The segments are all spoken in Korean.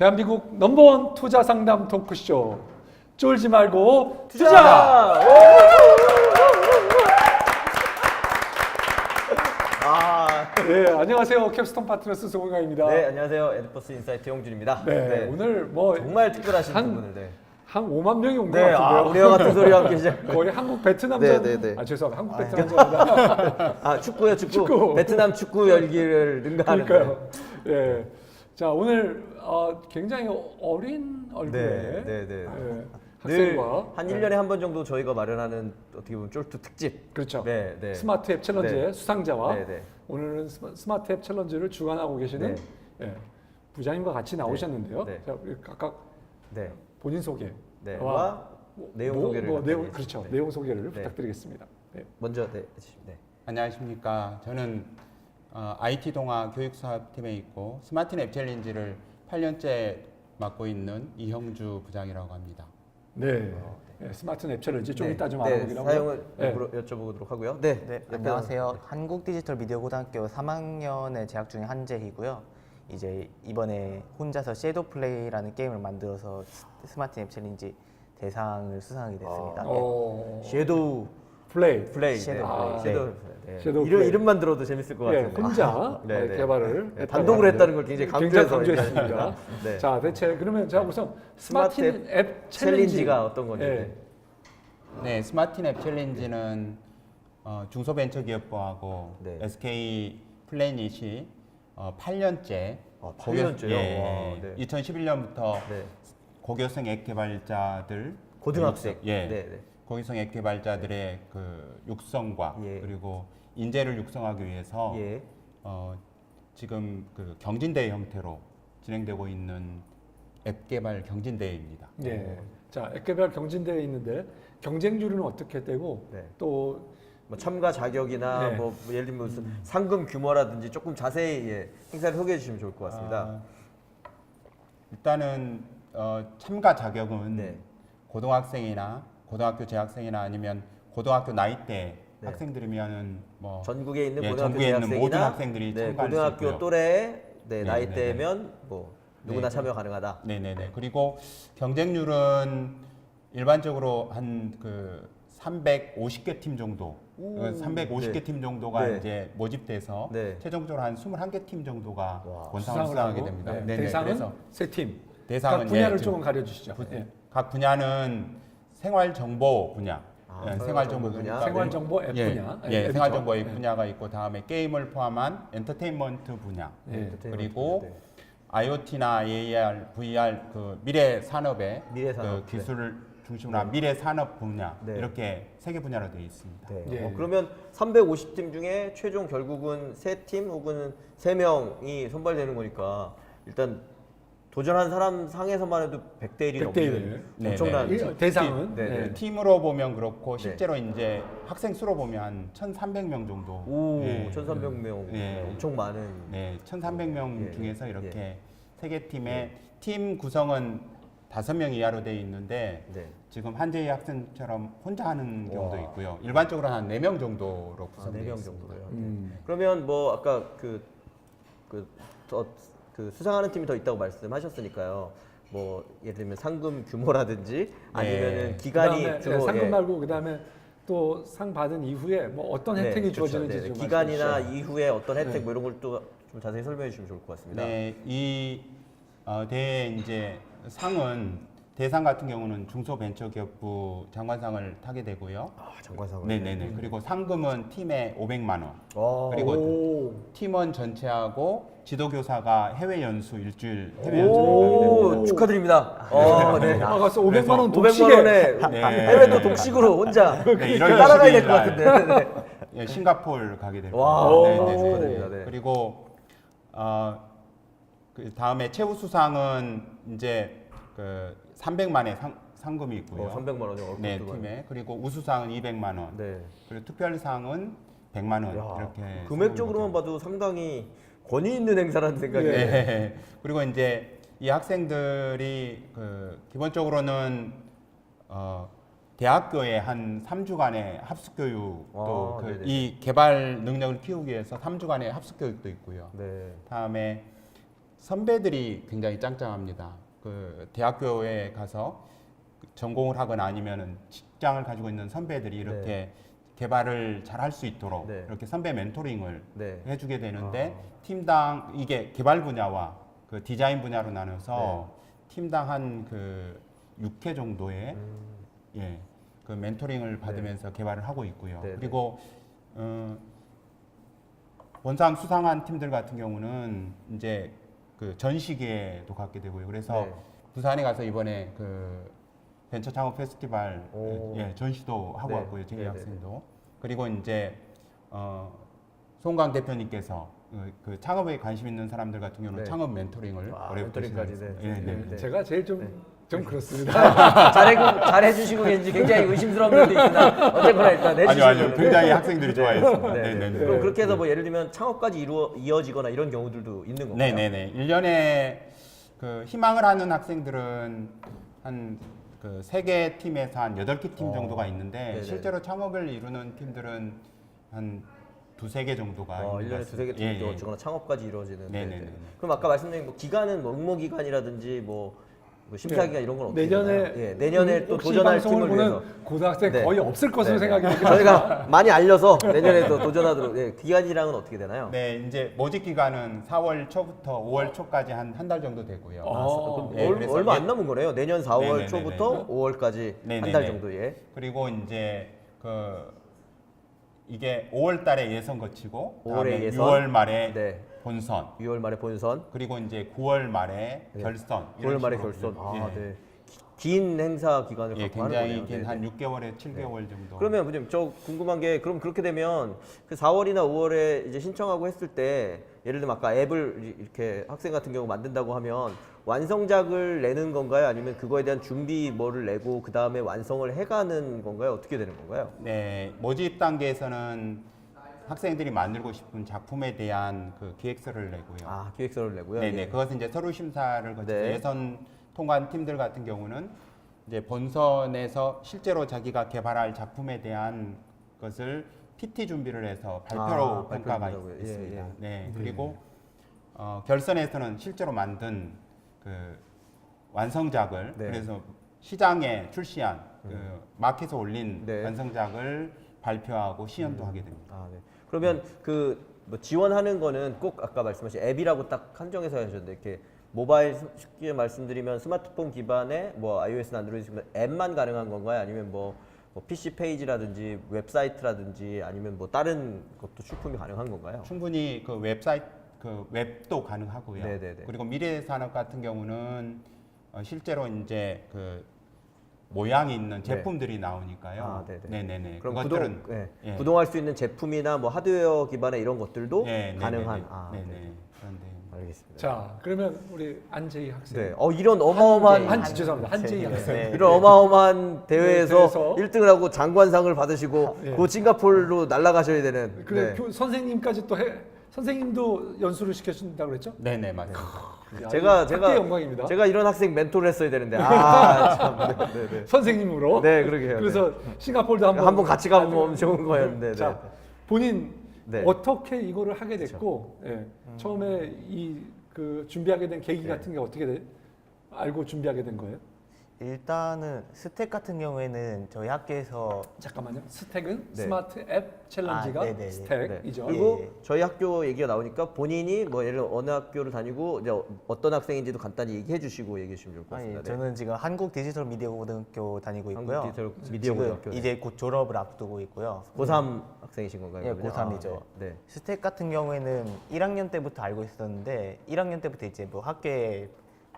대한민국 넘버원 투자 상담 토크쇼 쫄지 말고 투자! 네, 안녕하세요. 캡스톤 파트너스 송은강입니다. 네, 안녕하세요. 에드퍼스 인사이트 홍준입니다. 네, 오늘 뭐 정말 특별하신 한- 분을 한 5만 명이 온 것 네, 같은데요. 우리와 같은 소리와 함께 시작. 거의 한국 베트남전. 네, 네, 네. 아 죄송합니다. 한국 베트남전이다. 아, 축구요, 축구. 베트남 축구 열기를 능가하는. 그러니까요. 예. 자 오늘 굉장히 어린 얼굴의 네, 네, 네. 학생과 한 1년에 한 번 정도 저희가 마련하는 어떻게 보면 쫄투 특집. 그렇죠. 네, 네. 스마트 앱 챌린지의 네. 수상자와 네, 네. 오늘은 스마트 앱 챌린지를 주관하고 계시는 네. 부장님과 같이 나오셨는데요. 네. 자, 각각 네. 본인 소개. 네. 와 내용 소개를 내용 부탁드리겠습니다. 그렇죠. 네. 내용 소개를 네. 부탁드리겠습니다. 네. 먼저 네, 해주시면 네. 안녕하십니까. 저는 IT 동아 교육사업팀에 있고 스마트 앱 챌린지를 8년째 맡고 있는 이형주 부장이라고 합니다. 네. 네, 스마트 앱 챌린지 좀 네. 이따 좀 네, 알아보기로 하고요. 사용을 네. 여쭤보도록 하고요. 네, 네, 안녕하세요. 한국디지털미디어고등학교 3학년에 재학 중인 한재희고요. 이제 이번에 혼자서 섀도우 플레이라는 게임을 만들어서 스마트 앱 챌린지 대상을 수상하게 됐습니다. 섀도우 플레이. 플레이. 섀도우 플레이. 섀도우 플레이. 네. 섀도우 플레이. 이름만 들어도 재밌을 것 예, 같은데. 혼자 네, 네. 개발을 네, 했다고 단독으로 하는데 했다는 걸 굉장히 강조해서 강조했습니다. 네. 자, 대체 그러면 제가 우선 스마트 스마트 앱 챌린지가 어떤 건지. 예. 네, 스마트 앱 챌린지는 중소벤처기업부하고 네. SK 플래닛이 8년째 8년째요? 예, 와, 네. 2011년부터 네. 고교생 앱 개발자들 고등학생. 예, 네, 네. 고교생 앱 개발자들의 그 육성과 예. 그리고 인재를 육성하기 위해서 예. 지금 그 경진대회 형태로 진행되고 있는 앱 개발 경진대회입니다. 예. 자, 앱 개발 경진대회 있는데 경쟁률은 어떻게 되고 네. 또 뭐 참가 자격이나 네. 뭐 예를 들면 무슨 상금 규모라든지 조금 자세히 행사를 소개해 주시면 좋을 것 같습니다. 일단은 참가 자격은 네. 고등학생이나 고등학교 재학생이나 아니면 고등학교 나이대 네. 학생들이면은 뭐 전국에 있는 예, 고등학교 전국에 있는 재학생이나 모든 학생들이 네, 참가할 수 고등학교 있고요. 또래 네, 나이대면 뭐 누구나 네. 참여 가능하다. 네네네. 그리고 경쟁률은 일반적으로 한 그 350개 팀 정도, 350개 네. 팀 정도가 네. 이제 모집돼서 네. 최종적으로 한 21개 팀 정도가 와. 본상을 수상을 수상하게 하고 됩니다. 네, 네네. 대상은 그래서 세 팀. 대상은 각 분야를 예, 지금 조금 가려 주시죠. 예. 각 분야는 생활정보 분야, 생활정보 분야. 그러니까 생활정보 앱 예, 분야. 예, 앱이죠. 생활정보 앱 예. 분야가 있고 다음에 게임을 포함한 엔터테인먼트 분야, 예. 그리고 네. IoT나 AR, VR 그 미래 산업의 미래 산업, 그 기술을 중심으로 한 미래 산업 분야 네. 이렇게 세 개 분야로 되어 있습니다. 네. 예. 그러면 350팀 중에 최종 결국은 3팀 혹은 3명이 선발되는 거니까 일단 도전한 사람 상에서만 해도 100대 1이 100대 1. 넘는 네, 엄청난 네. 대상은 네, 네. 네. 팀으로 보면 그렇고 네. 실제로 이제 학생 수로 보면 한 1,300명 정도. 오, 예. 1,300명 예. 엄청 많은. 네, 1,300명 예. 중에서 이렇게 세 개 팀의 팀 구성은 5명 이하로 되어 있는데 네. 지금 한재희 학생처럼 혼자 하는 경우도 와. 있고요. 일반적으로 한 4명 정도로 아, 구성되어 4명 있습니다. 정도요. 그러면 뭐 아까 그 수상하는 팀이 더 있다고 말씀하셨으니까요. 뭐 예를 들면 상금 규모라든지 아니면은 기간이 그다음에 주로 상금 예. 말고 그다음에 또 상 받은 이후에 뭐 어떤 혜택이 그렇죠. 주어지는지 네, 좀 기간이나 말씀해 주시죠. 이후에 어떤 혜택 네. 뭐 이런 걸 또 좀 자세히 설명해 주시면 좋을 것 같습니다. 네, 이 대회 이제 상은 대상 같은 경우는 중소벤처기업부 장관상을 타게 되고요. 아, 장관상을. 네네네. 그리고 상금은 팀에 500만 원. 와. 그리고 오. 팀원 전체하고 지도교사가 해외 연수 일주일 해외 연수를 가게 오, 됩니다. 축하드립니다. 네. 아, 가서 500만 원 500만 독식에 원에 네. 해외도 독식으로 혼자 네, 1월 따라가야 될 것 22일 날 같은데. 네. 예, 싱가포르 가게 될 와, 겁니다. 오. 축하드립니다. 네. 그리고 그 다음에 최우 수상은 이제 그 300만의 상금이 있고요. 300만 원이요. 네, 팀에. 그리고 우수상은 200만 원. 네. 그리고 특별상은 100만 원. 야, 이렇게 금액적으로만 봐도 상당히 권위 있는 행사라는 생각이. 네. 그리고 이제 이 학생들이 그 기본적으로는 대학교에 한 3주간의 합숙 교육 또 네네. 이 개발 능력을 키우기 위해서 3주간의 합숙 교육도 있고요. 네. 다음에 선배들이 굉장히 짱짱합니다. 그 대학교에 가서 전공을 하거나 아니면은 직장을 가지고 있는 선배들이 이렇게 개발을 잘 할 수 있도록 네. 이렇게 선배 멘토링을 네. 해주게 되는데 팀당 이게 개발 분야와 그 디자인 분야로 나눠서 팀당 한 그 6회 정도의 예, 그 멘토링을 받으면서 개발을 하고 있고요. 네, 네. 그리고 본상 수상한 팀들 같은 경우는 이제 그 전시계도 갖게 되고요. 그래서 네. 부산에 가서 이번에 그 벤처 창업 페스티벌 오. 예, 전시도 하고 네. 왔고요. 저희 네, 네, 학생도. 그리고 이제 송강 대표님께서 그 창업에 관심 있는 사람들 같은 경우는 네. 창업 멘토링을 아, 올해부터 멘토링까지, 시작했습니다. 네. 예, 네. 네. 제가 제일 좀 그렇습니다. 잘해주시고 계신지 굉장히 의심스러운 면도 있으나 어쨌거나 일단 내주시면 아니요. 굉장히 학생들이 좋아했습니다. 네, 네, 네, 네. 그럼 그렇게 해서 뭐 예를 들면 창업까지 이어지거나 이런 경우들도 있는 건가요? 네네네. 1년에 그 희망을 하는 학생들은 한 그 3개 팀에서 한 8개 팀 정도가 있는데 네네. 실제로 창업을 이루는 팀들은 한 2-3개 정도가 있는 것 1년에 같습니다. 두세 개 예, 팀도 예. 어쩌거나 창업까지 이루어지는. 네네네. 네. 그럼 아까 말씀드린 뭐 기간은 뭐 응모기간이라든지 뭐 심사기간 이런 건 어떻게 내년에 되나요? 예, 내년에 또 혹시 도전할 방송을 팀을 위해서 보는 고등학생 네. 거의 없을 것으로 네, 생각이 네. 듭니다. 저희가 많이 알려서 내년에 또 도전하도록. 예, 기간이랑은 어떻게 되나요? 네, 이제 모집 기간은 4월 초부터 5월 초까지 한 달 정도 되고요. 그럼 예, 그래서 얼마 예- 안 남은 거네요. 내년 4월 네네네네. 초부터 5월까지 네네네. 한 달 정도. 예. 그리고 이제 이게 5월 달에 예선 거치고 5월에 그다음에 예선. 6월 말에 네. 본선 6월 말에 본선, 그리고 이제 9월 말에 네. 결선 9월 말에 이런 결선. 식으로. 아, 예. 네. 긴 행사 기간을 예, 갖고 하는 굉장히 거네요. 긴 네, 한 네. 6개월에 7개월 정도. 그러면 부장님 저 궁금한 게 그럼 그렇게 되면 그 4월이나 5월에 이제 신청하고 했을 때 예를 들면 아까 앱을 이렇게 학생 같은 경우 만든다고 하면 완성작을 내는 건가요? 아니면 그거에 대한 준비 뭐를 내고 그 다음에 완성을 해가는 건가요? 어떻게 되는 건가요? 네, 모집 단계에서는 학생들이 만들고 싶은 작품에 대한 그 기획서를 내고요. 아 기획서를 내고요. 네네, 예. 그것은 이제 서류 심사를 거쳐서 네. 예선 통과한 팀들 같은 경우는 이제 본선에서 실제로 자기가 개발할 작품에 대한 것을 PT 준비를 해서 발표로 아, 평가가 발표를 한다고요. 예, 있습니다. 예. 네, 그리고 결선에서는 실제로 만든 그 완성작을 네. 그래서 시장에 출시한 그 마켓에 올린 네. 완성작을 발표하고 시연도 하게 됩니다. 아, 네. 그러면 그 뭐 지원하는 거는 꼭 아까 말씀하신 앱이라고 딱 한정해서 하셨는데 이렇게 모바일 쉽게 말씀드리면 스마트폰 기반의 뭐 iOS나 안드로이드 기반 앱만 가능한 건가요? 아니면 뭐 PC 페이지라든지 웹사이트라든지 아니면 뭐 다른 것도 출품이 가능한 건가요? 충분히 그 웹사이트 그 웹도 가능하고요. 네네네. 그리고 미래산업 같은 경우는 실제로 이제 그 모양이 있는 제품들이 나오니까요. 아, 네네. 네네네. 그럼 그것들은 예. 구동할 수 있는 제품이나 뭐 하드웨어 기반의 이런 것들도 네, 가능한. 네네네. 아, 네네. 네. 그런데 알겠습니다. 자, 그러면 우리 안재희 학생. 네. 이런 어마어마한 죄송합니다. 한재희 학생. 네. 이런 어마어마한 대회에서 대회에서 1등을 하고 장관상을 받으시고 예. 그 싱가포르로 날아가셔야 되는. 그래 네. 선생님까지 또 선생님도 연수를 시켜준다고 그랬죠? 네네 맞습니다. 야, 제가 학교의 영광입니다. 제가 이런 학생 멘토를 했어야 되는데 참. 네. 선생님으로. 네, 그러게요. 그래서 싱가포르도 한번 같이 가보면 좋은 거였는데. 자, 본인 네. 어떻게 이거를 하게 됐고, 예. 처음에 그 준비하게 된 계기 같은 게 어떻게 알고 준비하게 된 거예요? 일단은 스택 같은 경우에는 저희 학교에서 잠깐만요. 스택은 네. 스마트 앱 챌린지가 아, 네네. 스택이죠. 그리고 예. 저희 학교 얘기가 나오니까 본인이 뭐 예를 들어 어느 학교를 다니고 이제 어떤 학생인지도 간단히 얘기해 주시고 얘기해 주시면 좋을 것 아니, 같습니다. 네. 저는 지금 한국 디지털 미디어 고등학교 다니고 있고요. 한국 디지털 미디어 지금 고등학교. 이제 곧 졸업을 앞두고 있고요. 고3 학생이신 건가요? 예, 그러면? 고3이죠. 아, 네. 스택 같은 경우에는 1학년 때부터 알고 있었는데 1학년 때부터 이제 뭐 학교에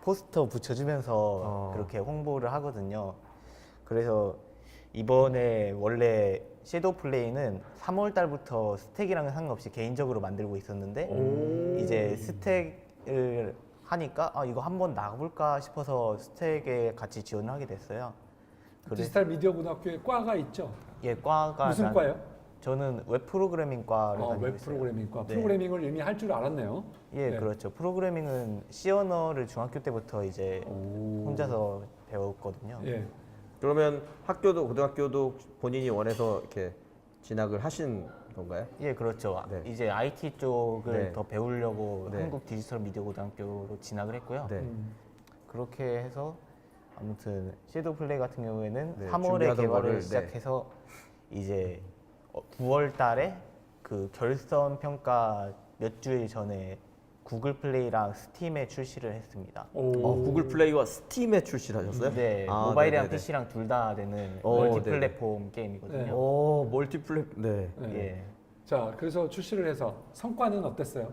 포스터 붙여주면서 그렇게 홍보를 하거든요. 그래서 이번에 원래 섀도우 플레이는 3월 달부터 스택이랑은 상관없이 개인적으로 만들고 있었는데 이제 스택을 하니까 이거 한번 나가볼까 싶어서 스택에 같이 지원을 하게 됐어요. 디지털 미디어 고등학교에 과가 있죠. 예, 과가 무슨 과예요? 저는 웹 프로그래밍과를 다니고 웹 있어요. 프로그래밍과. 네. 프로그래밍을 이미 할 줄 알았네요. 예, 네. 그렇죠. 프로그래밍은 C 언어를 중학교 때부터 이제 혼자서 배웠거든요. 예. 그러면 학교도 고등학교도 본인이 원해서 이렇게 진학을 하신 건가요? 예, 그렇죠. 네. 이제 IT 쪽을 네. 더 배우려고 네. 한국 디지털 미디어 고등학교로 진학을 했고요. 네. 그렇게 해서 아무튼 섀도우 플레이 같은 경우에는 네, 3월에 준비하던 개발을 거를, 네. 시작해서 이제 9월 달에 그 결선 평가 몇 주일 전에 구글 플레이랑 스팀에 출시를 했습니다. 구글 플레이와 스팀에 출시를 하셨어요? 네, 아, 모바일이랑 네네네. PC랑 둘 다 되는 오, 멀티 플랫폼 게임이거든요. 오, 멀티플레이. 네. 네. 예. 자, 그래서 출시를 해서 성과는 어땠어요?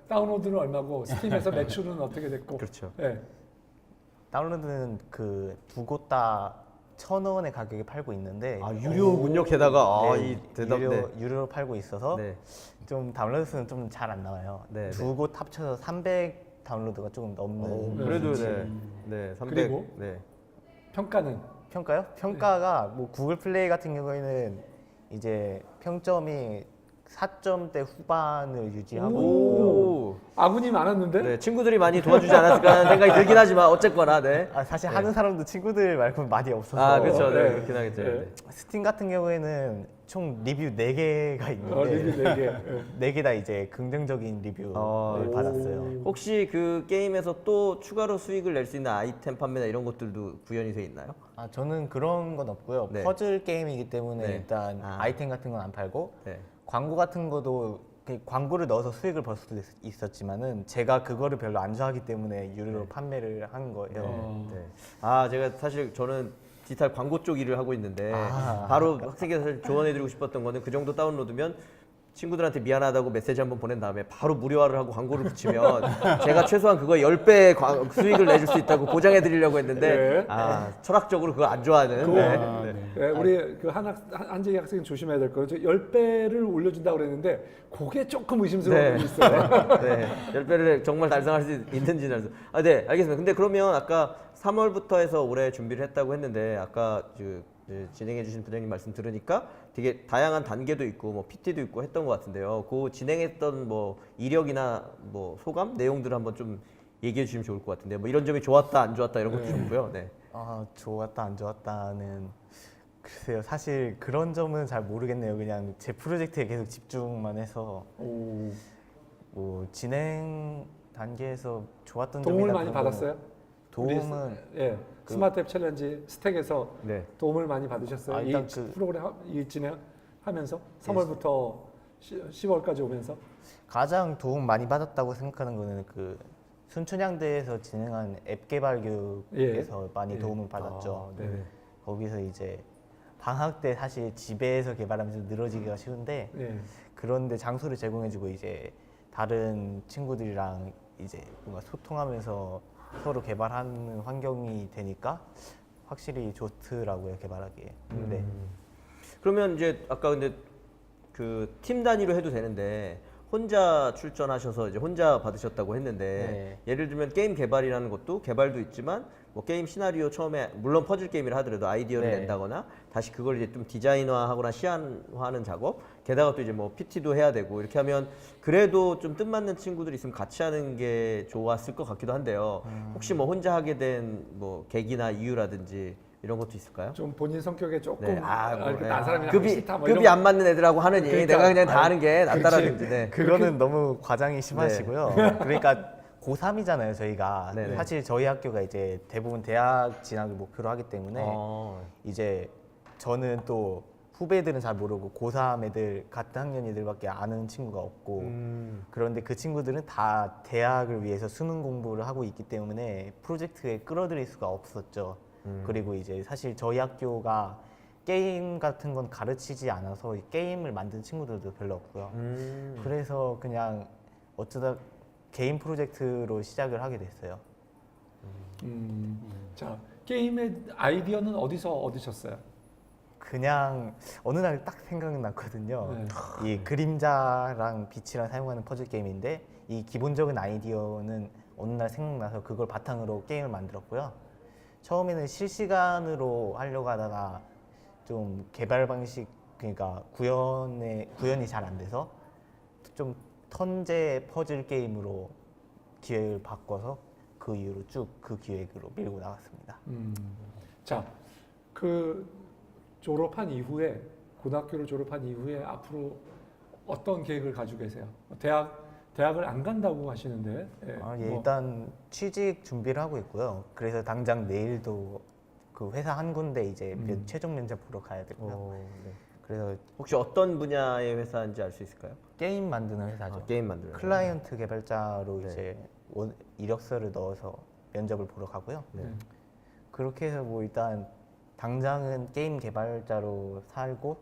다운로드는 얼마고 스팀에서 매출은 어떻게 됐고? 그렇죠. 예. 다운로드는 그 두 곳 다 1,000원의 가격에 팔고 있는데 아, 유료군요. 게다가 네, 이 대답. 유료로 팔고 있어서 네. 좀 다운로드 수는 좀 잘 안 나와요. 네, 두 곳 합쳐서 300 다운로드가 조금 넘는. 그래도 그렇지. 네. 300. 그리고? 네. 평가는 평가요? 평가가 뭐 구글 플레이 같은 경우에는 이제 평점이 4점대 후반을 유지하고 있고요. 오. 아군이 많았는데 네, 친구들이 많이 도와주지 않았을까 하는 생각이 들긴 하지만 어쨌거나 네. 아, 사실 하는 사람도 친구들 말고는 많이 없어서. 아, 그렇죠. 네. 네. 그렇긴 하겠죠. 네. 네. 스팀 같은 경우에는 총 리뷰 4개가 있는데 리뷰 4개. 예. 4개 다 이제 긍정적인 리뷰를 오. 받았어요. 혹시 그 게임에서 또 추가로 수익을 낼 수 있는 아이템 판매나 이런 것들도 구현이 돼 있나요? 아, 저는 그런 건 없고요. 네. 퍼즐 게임이기 때문에 네. 일단 아. 아이템 같은 건 안 팔고 네. 광고 같은 거도 광고를 넣어서 수익을 벌 수도 있었지만은 제가 그거를 별로 안 좋아하기 때문에 유료로 판매를 한 거예요. 네. 아, 제가 사실 저는 디지털 광고 쪽 일을 하고 있는데 아. 바로 학생에게 사실 조언해드리고 싶었던 거는 그 정도 다운로드면 친구들한테 미안하다고 메시지 한번 보낸 다음에 바로 무료화를 하고 광고를 붙이면 제가 최소한 그거 10배 수익을 내줄 수 있다고 보장해 드리려고 했는데 네. 아, 철학적으로 그걸 안 좋아하는 그거- 네. 예, 우리 그 한재희 학생 조심해야 될 거예요. 10배를 올려준다고 그랬는데 그게 조금 의심스러운 네. 부분이 있어요. 네. 10배를 정말 달성할 수 있는지는 아, 네, 알겠습니다. 근데 그러면 아까 3월부터 해서 올해 준비를 했다고 했는데 아까 진행해 주신 부장님 말씀 들으니까 되게 다양한 단계도 있고 뭐 PT도 있고 했던 것 같은데요. 그 진행했던 뭐 이력이나 뭐 소감 내용들을 한번 좀 얘기해 주시면 좋을 것 같은데 뭐 이런 점이 좋았다 안 좋았다 이런 것도 좋고요. 네. 아, 좋았다 안 좋았다는 글쎄요. 사실 그런 점은 잘 모르겠네요. 그냥 제 프로젝트에 계속 집중만 해서 오, 뭐 진행 단계에서 좋았던 도움을 점이나 많이 그런 거는 받았어요? 도움은 예, 스마트 앱 챌린지 스택에서 네. 도움을 많이 받으셨어요? 아, 이 일단 그- 프로그램 이 진행하면서 3월부터 10월까지 오면서 가장 도움 많이 받았다고 생각하는 거는 그 순천향대에서 진행한 앱 개발 교육에서 많이 예. 도움을 받았죠. 아, 네. 거기서 이제 방학 때 사실 집에서 개발하면서 늘어지기가 쉬운데 예. 그런데 장소를 제공해주고 이제 다른 친구들이랑 이제 뭔가 소통하면서 서로 개발하는 환경이 되니까 확실히 좋더라고요 개발하기에. 네. 그러면 이제 아까 근데 그 팀 단위로 해도 되는데 혼자 출전하셔서 이제 혼자 받으셨다고 했는데 예를 들면 게임 개발이라는 것도 개발도 있지만 뭐 게임 시나리오 처음에 물론 퍼즐 게임이라 하더라도 아이디어를 네. 낸다거나 다시 그걸 이제 좀 디자인화하거나 시안화하는 작업 게다가 또 이제 뭐 PT도 해야 되고 이렇게 하면 그래도 좀 뜻맞는 친구들이 있으면 같이 하는 게 좋았을 것 같기도 한데요. 혹시 뭐 혼자 하게 된 뭐 계기나 이유라든지 이런 것도 있을까요? 좀 본인 성격에 조금 네. 이렇게 네. 딴 사람이랑 하기 급이 싫다 뭐 급이 이런 안 맞는 애들하고 하느니 그러니까, 내가 그냥 다 아니, 하는 게 낫다라든지. 네. 그거는 너무 과장이 심하시고요. 그러니까 고3이잖아요 저희가. 네네. 사실 저희 학교가 이제 대부분 대학 진학을 목표로 하기 때문에 이제 저는 또 후배들은 잘 모르고 고3 애들 같은 학년 애들밖에 아는 친구가 없고 그런데 그 친구들은 다 대학을 위해서 수능 공부를 하고 있기 때문에 프로젝트에 끌어들일 수가 없었죠. 그리고 이제 사실 저희 학교가 게임 같은 건 가르치지 않아서 게임을 만든 친구들도 별로 없고요. 그래서 그냥 어쩌다 개인 프로젝트로 시작을 하게 됐어요. 자, 게임의 아이디어는 어디서 얻으셨어요? 그냥 어느 날 딱 생각났거든요. 네. 이 그림자랑 빛이랑 사용하는 퍼즐 게임인데 이 기본적인 아이디어는 어느 날 생각나서 그걸 바탕으로 게임을 만들었고요. 처음에는 실시간으로 하려고 하다가 좀 개발 방식 그러니까 구현이 잘 안 돼서 좀 턴제 퍼즐 게임으로 기획을 바꿔서 그 이후로 쭉 그 기획으로 밀고 나갔습니다. 자, 그 졸업한 이후에 고등학교를 졸업한 이후에 앞으로 어떤 계획을 가지고 계세요? 대학을 안 간다고 하시는데. 예, 아, 예, 뭐, 일단 취직 준비를 하고 있고요. 그래서 당장 내일도 그 회사 한 군데 이제 최종 면접 보러 가야 되고요. 네. 그래서 혹시 어떤 분야의 회사인지 알 수 있을까요? 게임 만드는 회사죠. 게임 만드는 회사. 클라이언트 개발자로 네. 이제 이력서를 넣어서 면접을 보러 가고요. 네. 그렇게 해서 뭐 일단 당장은 게임 개발자로 살고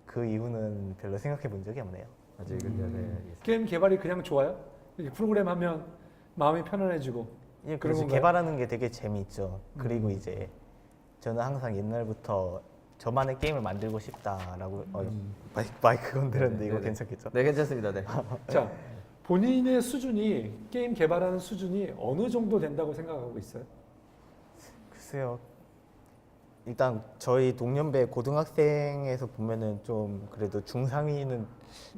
그 이후는 별로 생각해 본 적이 없네요. 아직은요. 네. 알겠습니다. 게임 개발이 그냥 좋아요? 이렇게 프로그램 하면 마음이 편안해지고. 예, 그런 그래서 건가요? 개발하는 게 되게 재미있죠. 그리고 이제 저는 항상 옛날부터 저만의 게임을 만들고 싶다라고 마이크 건드렸는데 이거 네네. 괜찮겠죠? 네, 괜찮습니다. 네. 자, 본인의 수준이 게임 개발하는 수준이 어느 정도 된다고 생각하고 있어요? 글쎄요. 일단 저희 동년배 고등학생에서 보면은 좀 그래도 중상위는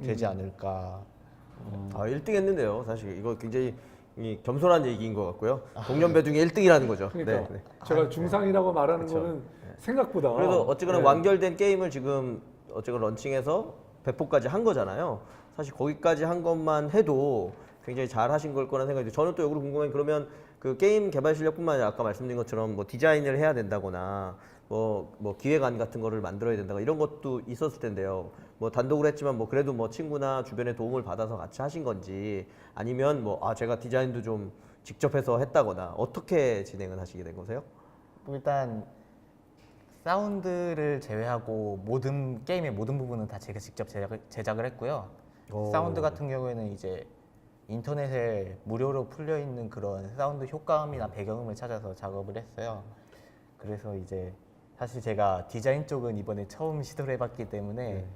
되지 않을까. 아, 1등 했는데요. 사실 이거 굉장히 겸손한 얘기인 것 같고요. 동년배 중에 1등이라는 거죠. 그러니까 네. 네. 제가 중상이라고 말하는 그렇죠. 거는 생각보다 그래도 어쨌거나 네. 완결된 게임을 지금 어쨌거나 런칭해서 배포까지 한 거잖아요. 사실 거기까지 한 것만 해도 굉장히 잘 하신 걸 거란 생각이 들어요. 저는 또 여기로 궁금한 게 그러면 그 게임 개발 실력뿐만 아니라 아까 말씀드린 것처럼 뭐 디자인을 해야 된다거나 뭐 기획안 같은 거를 만들어야 된다거나 이런 것도 있었을 텐데요. 뭐 단독으로 했지만 뭐 그래도 뭐 친구나 주변의 도움을 받아서 같이 하신 건지 아니면 뭐 제가 디자인도 좀 직접 해서 했다거나 어떻게 진행을 하시게 된 거세요? 뭐 일단 사운드를 제외하고 게임의 모든 부분은 다 제가 직접 제작을 했고요. 오. 사운드 같은 경우에는 이제 인터넷에 무료로 풀려 있는 그런 사운드 효과음이나 배경음을 찾아서 작업을 했어요. 그래서 이제 사실 제가 디자인 쪽은 이번에 처음 시도를 해봤기 때문에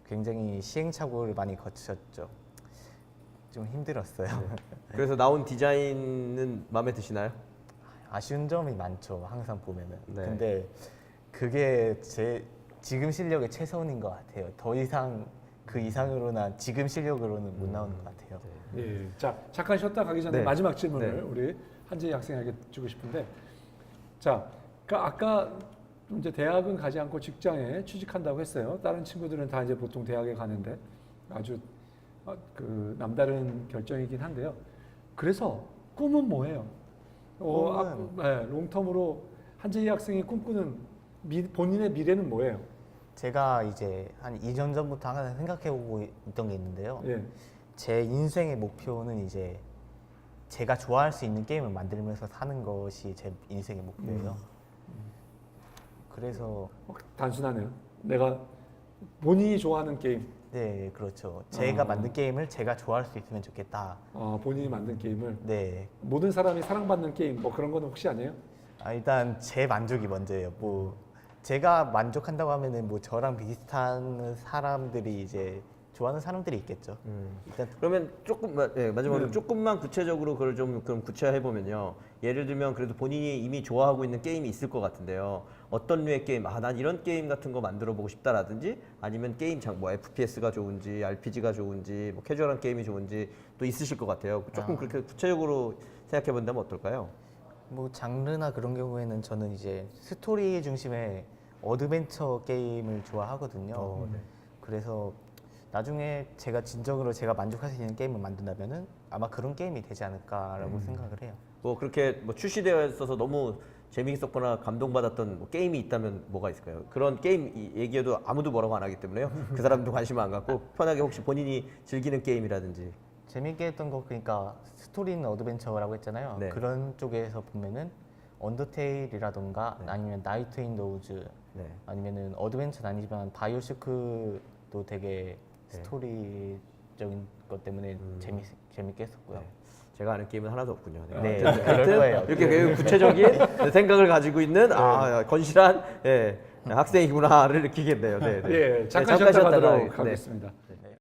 굉장히 시행착오를 많이 거쳤죠. 좀 힘들었어요. 그래서 나온 디자인은 마음에 드시나요? 아쉬운 점이 많죠. 항상 보면은. 네. 근데 그게 제 지금 실력의 최선인 것 같아요. 더 이상 그 이상으로나 지금 실력으로는 못 나오는 것 같아요. 예. 자, 잠깐 쉬었다 가기 전에 네. 마지막 질문을 네. 우리 한재희 학생에게 주고 싶은데, 자, 그러니까 아까 이제 대학은 가지 않고 직장에 취직한다고 했어요. 다른 친구들은 다 이제 보통 대학에 가는데 아주 그 남다른 결정이긴 한데요. 그래서 꿈은 뭐예요? 롱텀으로 한재희 학생이 꿈꾸는 본인의 미래는 뭐예요? 제가 이제 한 2년 전부터 항상 생각해보고 있던 게 있는데요. 예. 제 인생의 목표는 이제 제가 좋아할 수 있는 게임을 만들면서 사는 것이 제 인생의 목표예요. 그래서 단순하네요. 내가 본인이 좋아하는 게임, 네, 그렇죠. 제가 만든 게임을 제가 좋아할 수 있으면 좋겠다. 본인이 만든 게임을 네. 모든 사람이 사랑받는 게임, 뭐 그런 건 혹시 아니에요? 일단 제 만족이 먼저예요. 뭐 제가 만족한다고 하면은 뭐 저랑 비슷한 사람들이 이제 좋아하는 사람들이 있겠죠. 일단 그러면 마지막으로 조금만 구체적으로 그걸 좀 그럼 구체화해 보면요. 예를 들면 그래도 본인이 이미 좋아하고 있는 게임이 있을 것 같은데요. 어떤 류의 게임, 난 이런 게임 같은 거 만들어 보고 싶다라든지 아니면 게임 뭐 FPS가 좋은지, RPG가 좋은지, 뭐 캐주얼한 게임이 좋은지 또 있으실 것 같아요. 조금 그렇게 구체적으로 생각해 본다면 어떨까요? 뭐 장르나 그런 경우에는 저는 이제 스토리 중심의 어드벤처 게임을 좋아하거든요. 그래서 나중에 제가 진정으로 제가 만족할 수 있는 게임을 만든다면은 아마 그런 게임이 되지 않을까라고 생각을 해요. 뭐 그렇게 뭐 출시되어 있어서 너무 재미있었거나 감동받았던 뭐 게임이 있다면 뭐가 있을까요? 그런 게임 얘기해도 아무도 뭐라고 안 하기 때문에요. 그 사람도 관심을 안 갖고 편하게 혹시 본인이 즐기는 게임이라든지. 재밌게 했던 거 그러니까 스토리는 어드벤처라고 했잖아요. 네. 그런 쪽에서 보면은 언더테일이라던가 아니면 나이트 인 로즈 네. 아니면은 어드벤처는 아니지만 바이오쇼크도 되게 스토리적인 것 때문에 재밌게 했었고요. 제가 아는 게임은 하나도 없군요. 네, 하여튼 그럴 거예요. 이렇게 매우 구체적인 생각을 가지고 있는 건실한 학생이구나를 느끼겠네요. 네, 네. 예, 잠깐 잠깐 쉬었다 쉬었다가, 가도록 네. 하겠습니다.